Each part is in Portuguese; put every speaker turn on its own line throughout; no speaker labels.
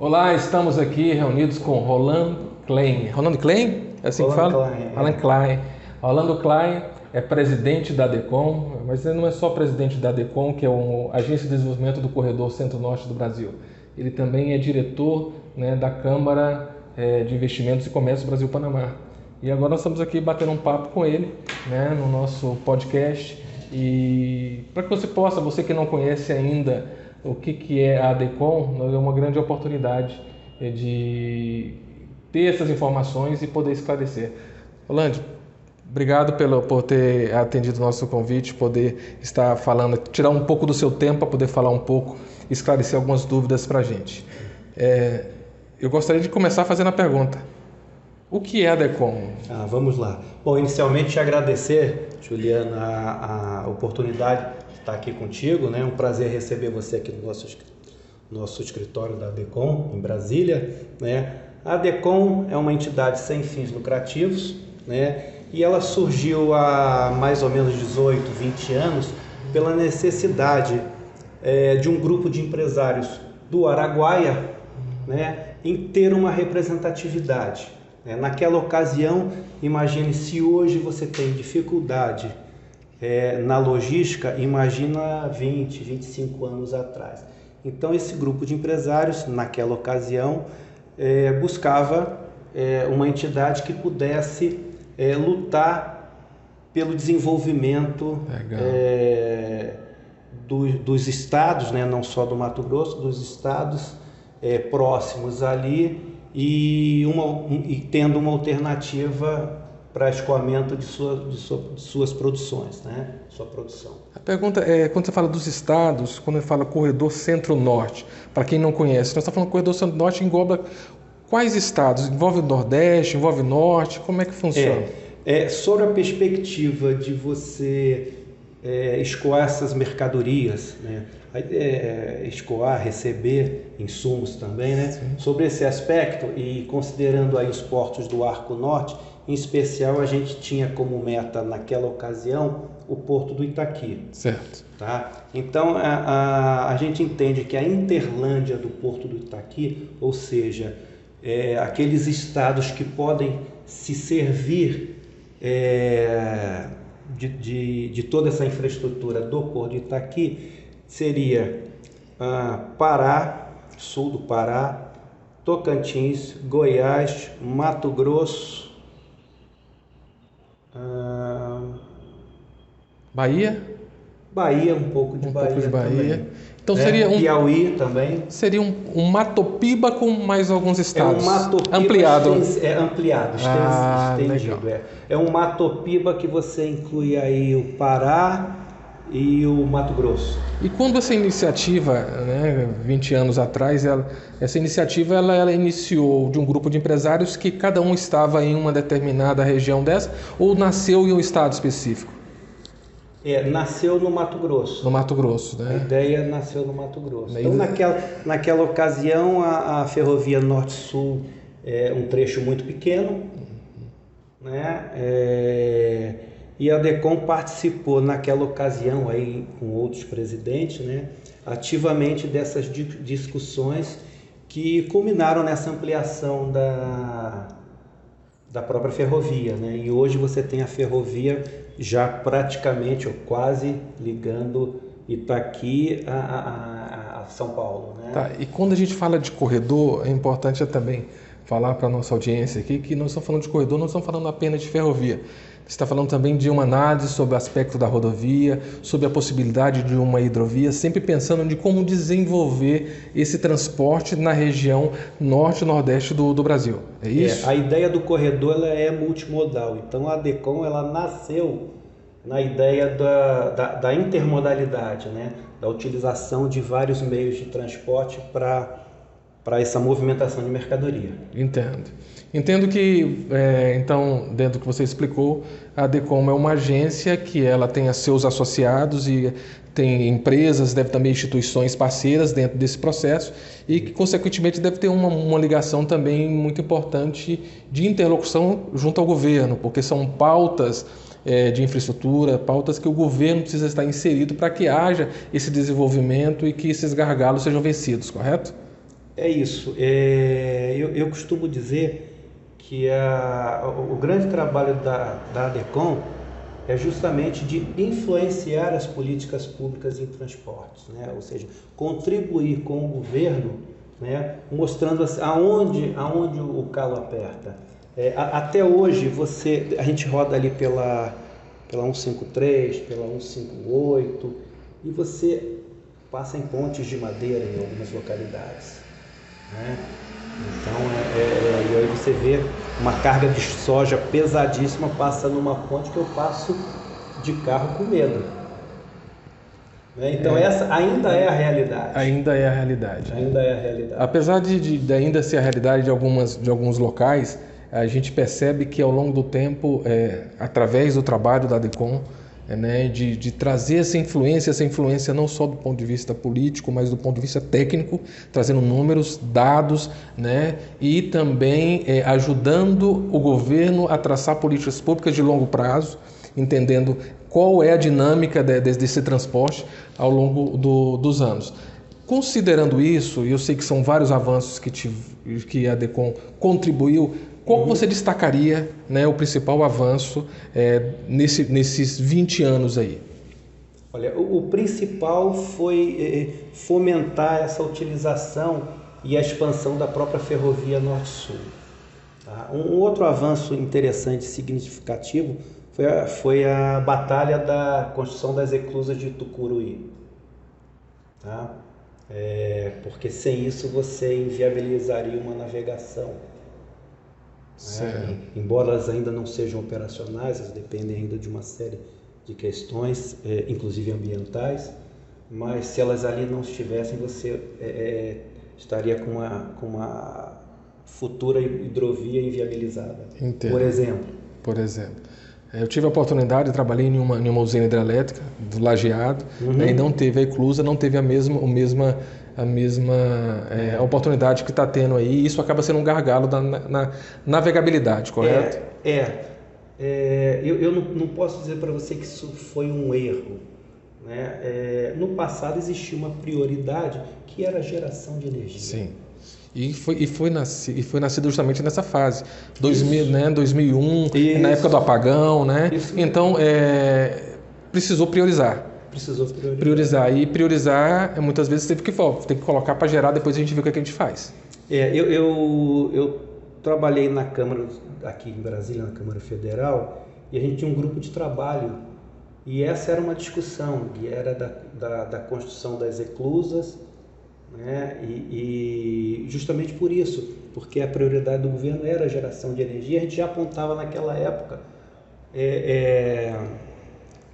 Olá, estamos aqui reunidos com Rolando Klein. Rolando Klein? É assim que fala? Rolando Klein. Rolando Klein é presidente da ADECOM, mas ele não é só presidente da ADECOM, que é a Agência de Desenvolvimento do Corredor Centro-Norte do Brasil. Ele também é diretor, da Câmara de Investimentos e Comércio Brasil-Panamá. E agora nós estamos aqui batendo um papo com ele, no nosso podcast. E para que você que não conhece ainda o que é a ADECOM, é uma grande oportunidade de ter essas informações e poder esclarecer. Rolando, obrigado por ter atendido o nosso convite, poder estar falando, tirar um pouco do seu tempo para poder falar um pouco, esclarecer algumas dúvidas para a gente. Eu gostaria de começar fazendo a pergunta: o que é a ADECOM?
Vamos lá. Bom, inicialmente te agradecer, Juliana, a oportunidade de estar aqui contigo, né? É um prazer receber você aqui no nosso escritório da ADECOM, em Brasília, né? A ADECOM é uma entidade sem fins lucrativos, né? E ela surgiu há mais ou menos 18, 20 anos pela necessidade de um grupo de empresários do Araguaia, né, em ter uma representatividade. Naquela ocasião, imagine se hoje você tem dificuldade na logística, imagina 20, 25 anos atrás. Então esse grupo de empresários, naquela ocasião, buscava uma entidade que pudesse lutar pelo desenvolvimento dos estados, não só do Mato Grosso, dos estados próximos ali, e tendo uma alternativa para escoamento de suas produções, sua produção.
A pergunta é, quando você fala dos estados, quando você fala corredor centro-norte, para quem não conhece, nós estamos falando corredor centro-norte, engloba quais estados? Envolve o Nordeste, envolve o Norte? Como é que funciona?
Sobre a perspectiva de você escoar essas mercadorias, escoar, receber insumos também, sobre esse aspecto, e considerando aí os portos do Arco Norte, em especial a gente tinha como meta naquela ocasião o Porto do Itaqui.
Certo.
Tá? Então a gente entende que a Interlândia do Porto do Itaqui, ou seja, aqueles estados que podem se servir de toda essa infraestrutura do Porto do Itaqui, seria Pará, sul do Pará, Tocantins, Goiás, Mato Grosso,
Bahia,
um pouco de Bahia também.
Então seria
Piauí também.
Seria um Matopiba com mais alguns estados.
Um Matopiba
ampliado.
Ampliado, estendido. É um Matopiba que você inclui aí o Pará e o Mato Grosso.
E quando essa iniciativa, 20 anos atrás, essa iniciativa ela iniciou de um grupo de empresários que cada um estava em uma determinada região dessa, ou nasceu em um estado específico?
Nasceu no Mato Grosso.
No Mato Grosso,
A ideia nasceu no Mato Grosso. Então, naquela ocasião, a ferrovia Norte-Sul é um trecho muito pequeno, e a ADECOM participou naquela ocasião aí com outros presidentes, ativamente dessas discussões que culminaram nessa ampliação da própria ferrovia, E hoje você tem a ferrovia já praticamente ou quase ligando Itaqui a São Paulo,
Tá. E quando a gente fala de corredor, é importante também falar para a nossa audiência aqui que nós estamos falando de corredor, não estamos falando apenas de ferrovia. Você está falando também de uma análise sobre o aspecto da rodovia, sobre a possibilidade de uma hidrovia, sempre pensando de como desenvolver esse transporte na região norte e nordeste do Brasil. É isso?
A ideia do corredor ela é multimodal. Então a ADECOM ela nasceu na ideia da intermodalidade, da utilização de vários meios de transporte para essa movimentação de mercadoria.
Entendo que, então, dentro do que você explicou, a ADECOM é uma agência que ela tem seus associados e tem empresas, deve também instituições parceiras dentro desse processo e que, consequentemente, deve ter uma ligação também muito importante de interlocução junto ao governo, porque são pautas de infraestrutura, pautas que o governo precisa estar inserido para que haja esse desenvolvimento e que esses gargalos sejam vencidos, correto?
É isso. Eu costumo dizer que o grande trabalho da ADECOM é justamente de influenciar as políticas públicas em transportes, né? Ou seja, contribuir com o governo, né? Mostrando aonde o calo aperta. Até hoje a gente roda ali pela 153, pela 158 e você passa em pontes de madeira em algumas localidades, né? Então, e aí você vê uma carga de soja pesadíssima passa numa ponte que eu passo de carro com medo. Né? Então, essa ainda é a realidade.
Ainda é a realidade.
Ainda é a realidade.
Apesar de ainda ser a realidade de alguns locais, a gente percebe que ao longo do tempo, através do trabalho da ADECOM, né, de trazer essa influência não só do ponto de vista político, mas do ponto de vista técnico, trazendo números, dados, né, e também ajudando o governo a traçar políticas públicas de longo prazo, entendendo qual é a dinâmica desse transporte ao longo dos anos. Considerando isso, e eu sei que são vários avanços que a ADECOM contribuiu, qual você destacaria, né, o principal avanço nesses 20 anos aí?
Olha, o principal foi fomentar essa utilização e a expansão da própria ferrovia Norte-Sul. Tá? Um outro avanço interessante e significativo foi a batalha da construção das eclusas de Tucuruí. Tá? Porque sem isso você inviabilizaria uma navegação. Embora elas ainda não sejam operacionais, elas dependem ainda de uma série de questões, inclusive ambientais, mas se elas ali não estivessem, você estaria com uma futura hidrovia inviabilizada.
Entendo.
Por exemplo.
Eu tive a oportunidade, trabalhei em uma usina hidrelétrica do Lajeado, né, e não teve a eclusa, não teve a mesma oportunidade que está tendo aí, e isso acaba sendo um gargalo na navegabilidade, correto?
Eu não posso dizer para você que isso foi um erro, né? No passado existia uma prioridade que era a geração de energia.
Sim. E foi nascido justamente nessa fase, 2000, né, 2001,
Isso.
Na época do apagão, né?
Isso.
Então, precisou priorizar. E priorizar, muitas vezes tem que colocar para gerar, depois a gente vê o que a gente faz.
Eu trabalhei na Câmara, aqui em Brasília, na Câmara Federal, e a gente tinha um grupo de trabalho, e essa era uma discussão, que era da construção das eclusas, né? E justamente por isso, porque a prioridade do governo era a geração de energia, a gente já apontava naquela época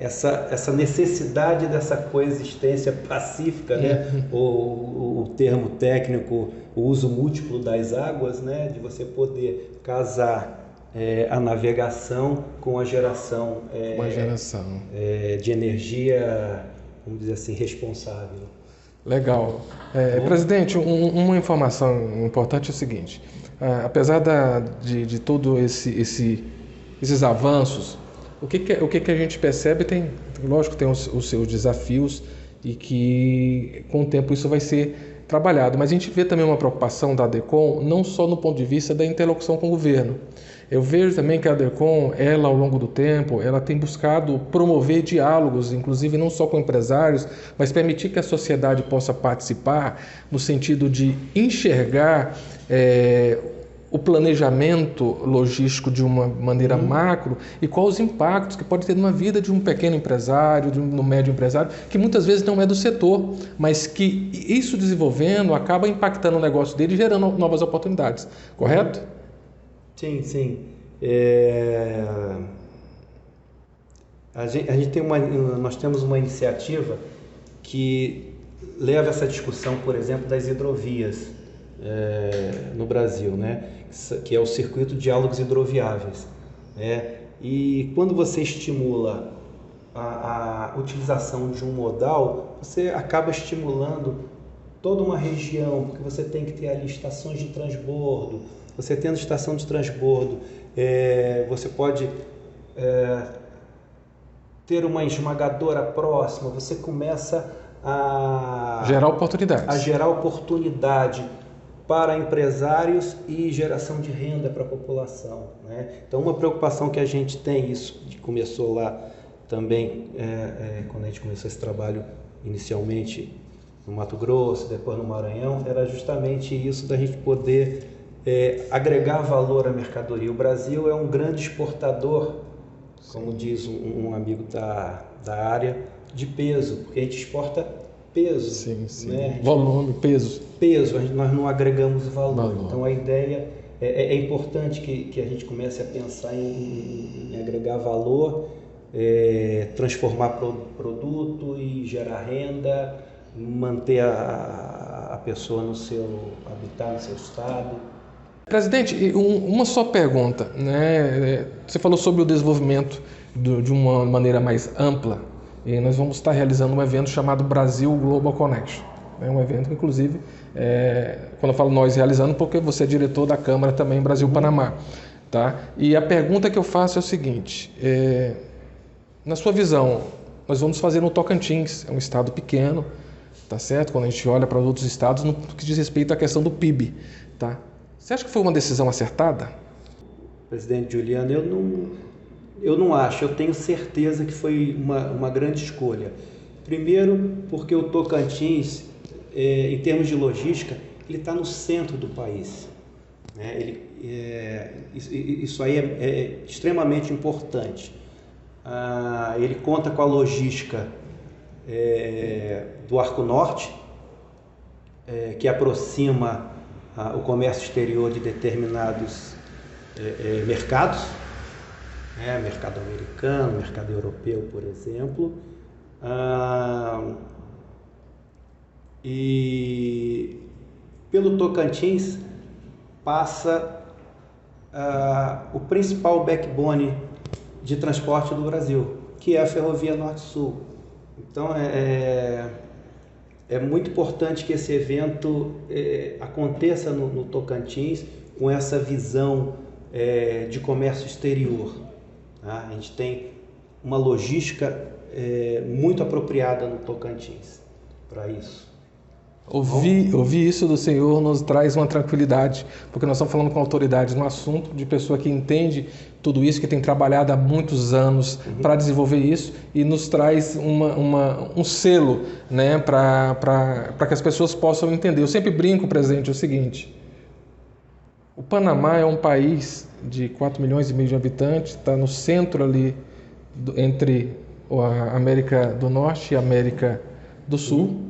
essa necessidade dessa coexistência pacífica, né? O termo técnico, o uso múltiplo das águas, né? De você poder casar a navegação com a geração, de energia, vamos dizer assim, responsável.
Legal. Presidente, uma informação importante é o seguinte, apesar de todo esses avanços, o que a gente percebe lógico, tem os seus desafios e que com o tempo isso vai ser trabalhado, mas a gente vê também uma preocupação da ADECOM, não só no ponto de vista da interlocução com o governo. Eu vejo também que a ADECOM, ela ao longo do tempo, ela tem buscado promover diálogos, inclusive não só com empresários, mas permitir que a sociedade possa participar no sentido de enxergar o planejamento logístico de uma maneira macro e quais os impactos que pode ter na vida de um pequeno empresário, de um médio empresário, que muitas vezes não é do setor, mas que isso desenvolvendo acaba impactando o negócio dele e gerando novas oportunidades, correto?
Sim. Nós temos uma iniciativa que leva essa discussão, por exemplo, das hidrovias no Brasil, né? Que é o Circuito de Diálogos Hidroviáveis. E quando você estimula a utilização de um modal, você acaba estimulando toda uma região, porque você tem que ter ali estações de transbordo. Você tendo estação de transbordo, você pode ter uma esmagadora próxima, você começa a
gerar oportunidades.
A gerar oportunidade para empresários e geração de renda para a população, né? Então, uma preocupação que a gente tem, isso que começou lá também, quando a gente começou esse trabalho inicialmente no Mato Grosso, depois no Maranhão, era justamente isso da gente poder agregar valor à mercadoria. O Brasil é um grande exportador, como diz um amigo da área, de peso, porque a gente exporta peso.
Sim, sim.
Né?
Volume, peso.
Peso, nós não agregamos valor. Então a ideia é importante que a gente comece a pensar em agregar valor, transformar produto e gerar renda, manter a pessoa no seu habitat, no seu estado.
Presidente, uma só pergunta, né? Você falou sobre o desenvolvimento de uma maneira mais ampla, e nós vamos estar realizando um evento chamado Brasil Global Connection. É um evento que, inclusive, quando eu falo nós realizando, porque você é diretor da Câmara também Brasil-Panamá. Tá? E a pergunta que eu faço é o seguinte, na sua visão, nós vamos fazer no Tocantins, é um estado pequeno, tá certo? Quando a gente olha para outros estados, no que diz respeito à questão do PIB, tá? Você acha que foi uma decisão acertada?
Presidente Juliano, eu não acho, eu tenho certeza que foi uma grande escolha. Primeiro, porque o Tocantins, em termos de logística, ele está no centro do país. Né? Isso aí é extremamente importante. Ele conta com a logística do Arco Norte, que aproxima o comércio exterior de determinados mercados, mercado americano, mercado europeu, por exemplo, e pelo Tocantins passa o principal backbone de transporte do Brasil, que é a Ferrovia Norte-Sul. Então é muito importante que esse evento aconteça no Tocantins com essa visão de comércio exterior. Tá? A gente tem uma logística muito apropriada no Tocantins para isso.
Ouvir isso do senhor nos traz uma tranquilidade, porque nós estamos falando com autoridades no assunto, de pessoa que entende tudo isso, que tem trabalhado há muitos anos para desenvolver isso, e nos traz um selo, né, para que as pessoas possam entender. Eu sempre brinco, presidente, o seguinte: o Panamá é um país de 4,5 milhões de habitantes, está no centro ali entre a América do Norte e a América do Sul.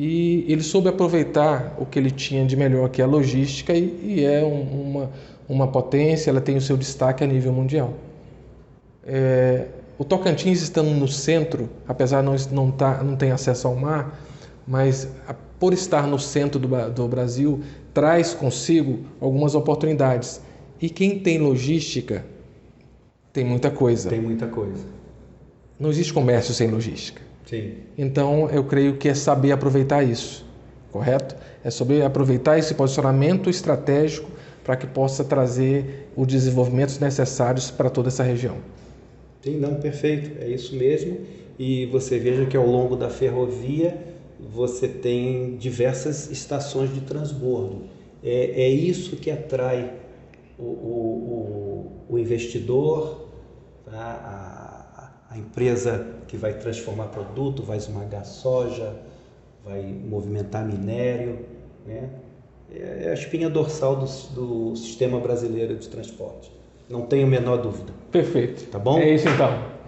E ele soube aproveitar o que ele tinha de melhor, que é a logística, e é uma potência, ela tem o seu destaque a nível mundial. O Tocantins, estando no centro, apesar de não ter acesso ao mar, mas por estar no centro do Brasil, traz consigo algumas oportunidades. E quem tem logística, tem muita coisa.
Tem muita coisa.
Não existe comércio sem logística.
Sim.
Então, eu creio que é saber aproveitar isso, correto? É saber aproveitar esse posicionamento estratégico para que possa trazer os desenvolvimentos necessários para toda essa região.
Sim, não, perfeito, é isso mesmo. E você veja que ao longo da ferrovia você tem diversas estações de transbordo. É isso que atrai o investidor, tá? A empresa que vai transformar produto, vai esmagar soja, vai movimentar minério, né? É a espinha dorsal do sistema brasileiro de transporte. Não tenho a menor dúvida.
Perfeito.
Tá bom?
É isso então.